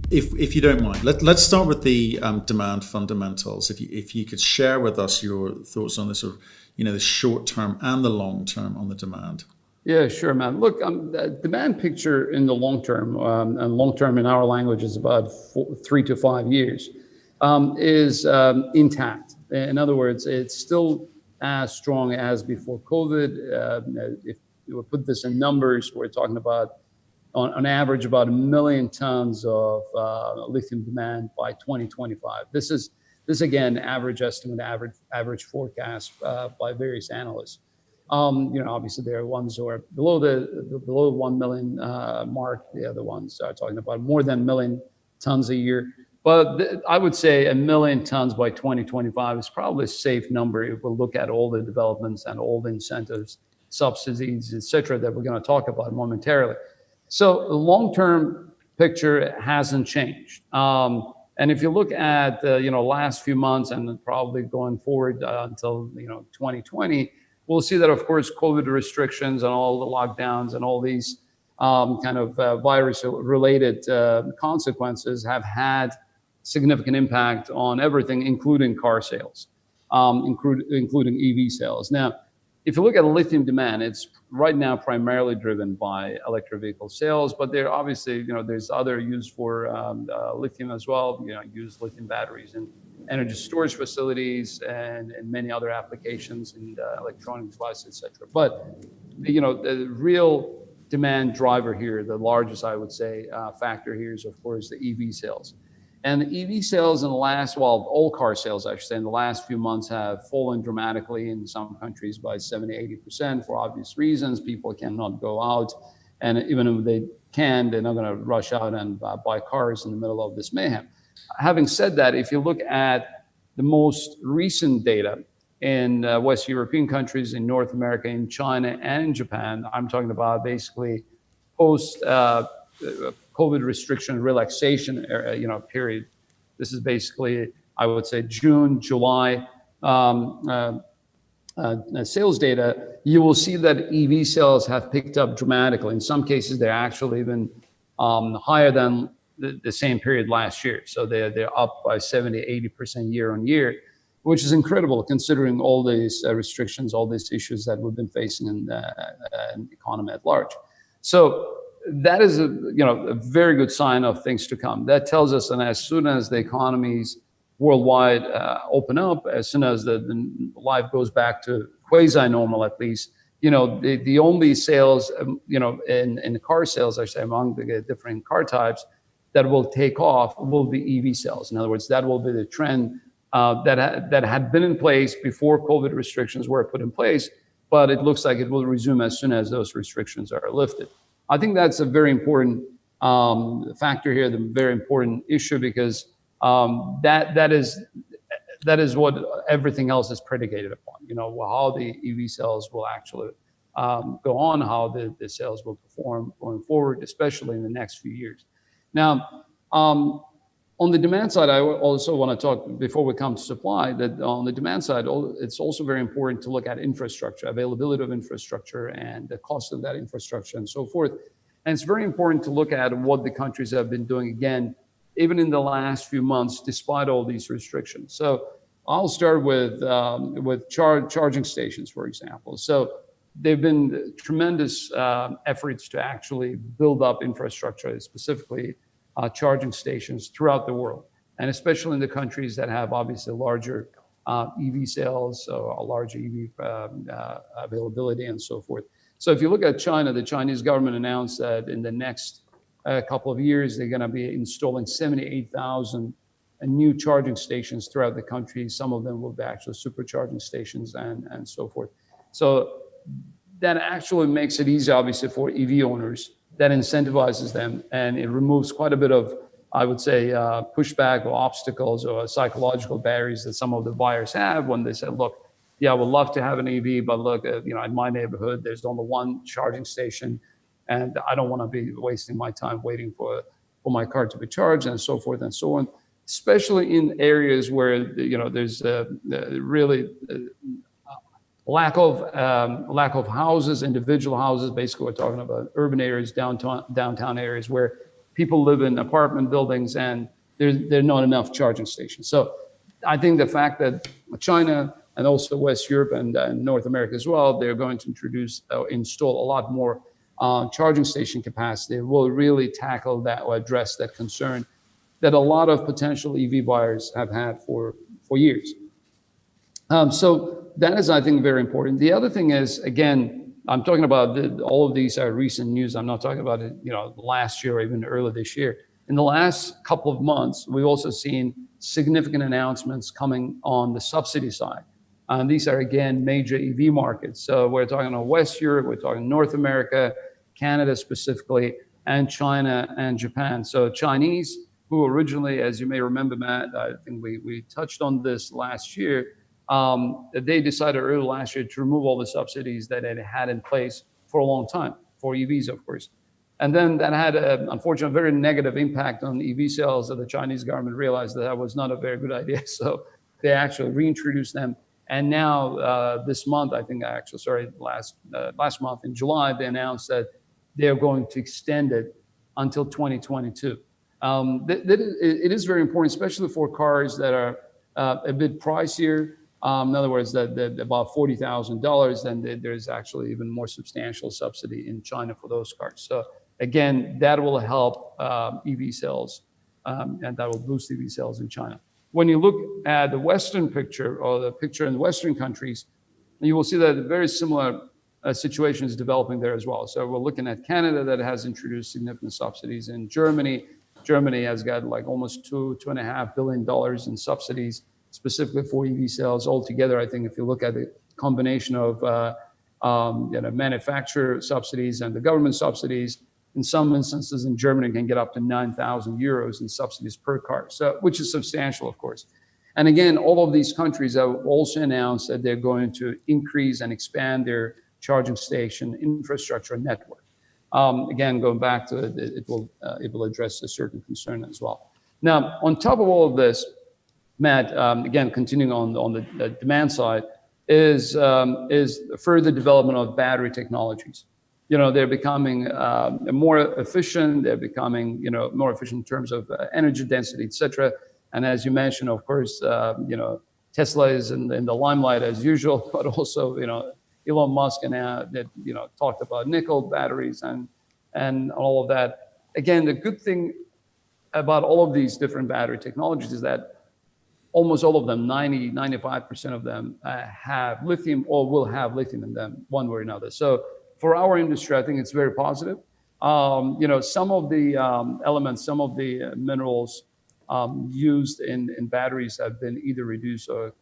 if you don't mind, let's start with the demand fundamentals. If you could share with us your thoughts on the sort of, the short term and the long term on the demand. Yeah, sure, man. Look, the demand picture in the long term, and long term in our language is about 3 to 5 years, is intact. In other words, it's still as strong as before COVID. If we put this in numbers, we're talking about on average about 1 million tons of lithium demand by 2025. This again average estimate, average forecast by various analysts. Obviously there are ones who are below 1 million mark. The other ones are talking about more than 1 million tons a year. But I would say 1 million tons by 2025 is probably a safe number if we look at all the developments and all the incentives, subsidies, et cetera, that we're going to talk about momentarily. So the long-term picture hasn't changed. And if you look at last few months and probably going forward until 2020, we'll see that, of course, COVID restrictions and all the lockdowns and all these kind of virus-related consequences have had significant impact on everything, including car sales, including EV sales. Now, if you look at lithium demand, it's right now primarily driven by electric vehicle sales, but there obviously, there's other use for lithium as well. Use lithium batteries in energy storage facilities and many other applications in electronic devices, et cetera. But the real demand driver here, the largest, I would say, factor here is, of course, the EV sales. And the EV sales in the last, all car sales, I should say, in the last few months have fallen dramatically in some countries by 70-80% for obvious reasons. People cannot go out. And even if they can, they're not going to rush out and buy cars in the middle of this mayhem. Having said that, if you look at the most recent data in West European countries, in North America, in China, and in Japan, I'm talking about basically post COVID restriction relaxation period. This is basically, I would say, June, July sales data. You will see that EV sales have picked up dramatically. In some cases, they're actually even higher than the same period last year. So they're up by 70-80% year on year, which is incredible considering all these restrictions, all these issues that we've been facing in the economy at large. So that is a very good sign of things to come. That tells us that as soon as the economies worldwide open up, as soon as the life goes back to quasi-normal, at least, the only sales, in the car sales, I say, among the different car types that will take off will be EV sales. In other words, that will be the trend that had been in place before COVID restrictions were put in place, but it looks like it will resume as soon as those restrictions are lifted. I think that's a very important factor here, the very important issue, because that is what everything else is predicated upon. How the EV sales will actually go on, how the sales will perform going forward, especially in the next few years. Now, on the demand side, I also want to talk, before we come to supply, that on the demand side, it's also very important to look at infrastructure, availability of infrastructure and the cost of that infrastructure and so forth. And it's very important to look at what the countries have been doing, again, even in the last few months, despite all these restrictions. So I'll start with charging stations, for example. So there've been tremendous efforts to actually build up infrastructure, specifically charging stations throughout the world, and especially in the countries that have obviously larger EV sales, so a larger EV availability and so forth. So if you look at China, the Chinese government announced that in the next couple of years, they're going to be installing 78,000 new charging stations throughout the country. Some of them will be actually supercharging stations and so forth. So that actually makes it easy, obviously, for EV owners. That incentivizes them, and it removes quite a bit of, I would say, pushback or obstacles or psychological barriers that some of the buyers have when they say, look, yeah, I would love to have an EV, but look, in my neighborhood, there's only one charging station, and I don't want to be wasting my time waiting for my car to be charged and so forth and so on, especially in areas where, there's really lack of houses, individual houses. Basically, we're talking about urban areas, downtown areas where people live in apartment buildings and there are not enough charging stations. So I think the fact that China and also West Europe and North America as well, they're going to install a lot more charging station capacity will really tackle that or address that concern that a lot of potential EV buyers have had for years. So that is, I think, very important. The other thing is, again, I'm talking about all of these are recent news. I'm not talking about it, last year or even early this year. In the last couple of months, we've also seen significant announcements coming on the subsidy side. And these are, again, major EV markets. So we're talking about West Europe, we're talking North America, Canada specifically, and China and Japan. So Chinese, who originally, as you may remember, Matt, I think we touched on this last year, they decided early last year to remove all the subsidies that it had in place for a long time, for EVs, of course. And then that had, unfortunately, a very negative impact on EV sales that the Chinese government realized that was not a very good idea. So they actually reintroduced them. And now this month, I think last month in July, they announced that they're going to extend it until 2022. It is very important, especially for cars that are a bit pricier. In other words, that about $40,000, then there's actually even more substantial subsidy in China for those cars. So again, that will help EV sales, and that will boost EV sales in China. When you look at the Western picture or the picture in Western countries, you will see that a very similar situation is developing there as well. So we're looking at Canada that has introduced significant subsidies. In Germany has got like almost $2.5 billion in subsidies specifically for EV sales altogether. I think if you look at the combination of manufacturer subsidies and the government subsidies, in some instances in Germany can get up to 9,000 euros in subsidies per car, so which is substantial, of course. And again, all of these countries have also announced that they're going to increase and expand their charging station infrastructure network. Again, going back to it will address a certain concern as well. Now, on top of all of this, Matt, again, continuing on the demand side, is further development of battery technologies. They're becoming more efficient. They're becoming, more efficient in terms of energy density, et cetera. And as you mentioned, of course, Tesla is in the limelight as usual, but also, Elon Musk and that talked about nickel batteries and all of that. Again, the good thing about all of these different battery technologies is that almost all of them, 95% of them have lithium or will have lithium in them one way or another. So for our industry, I think it's very positive. Some of the elements, some of the minerals used in batteries have been either reduced or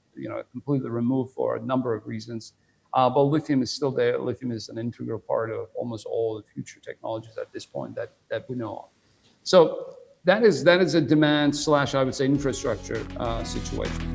completely removed for a number of reasons. But lithium is still there. Lithium is an integral part of almost all the future technologies at this point that we know of. So that is a demand / I would say infrastructure situation.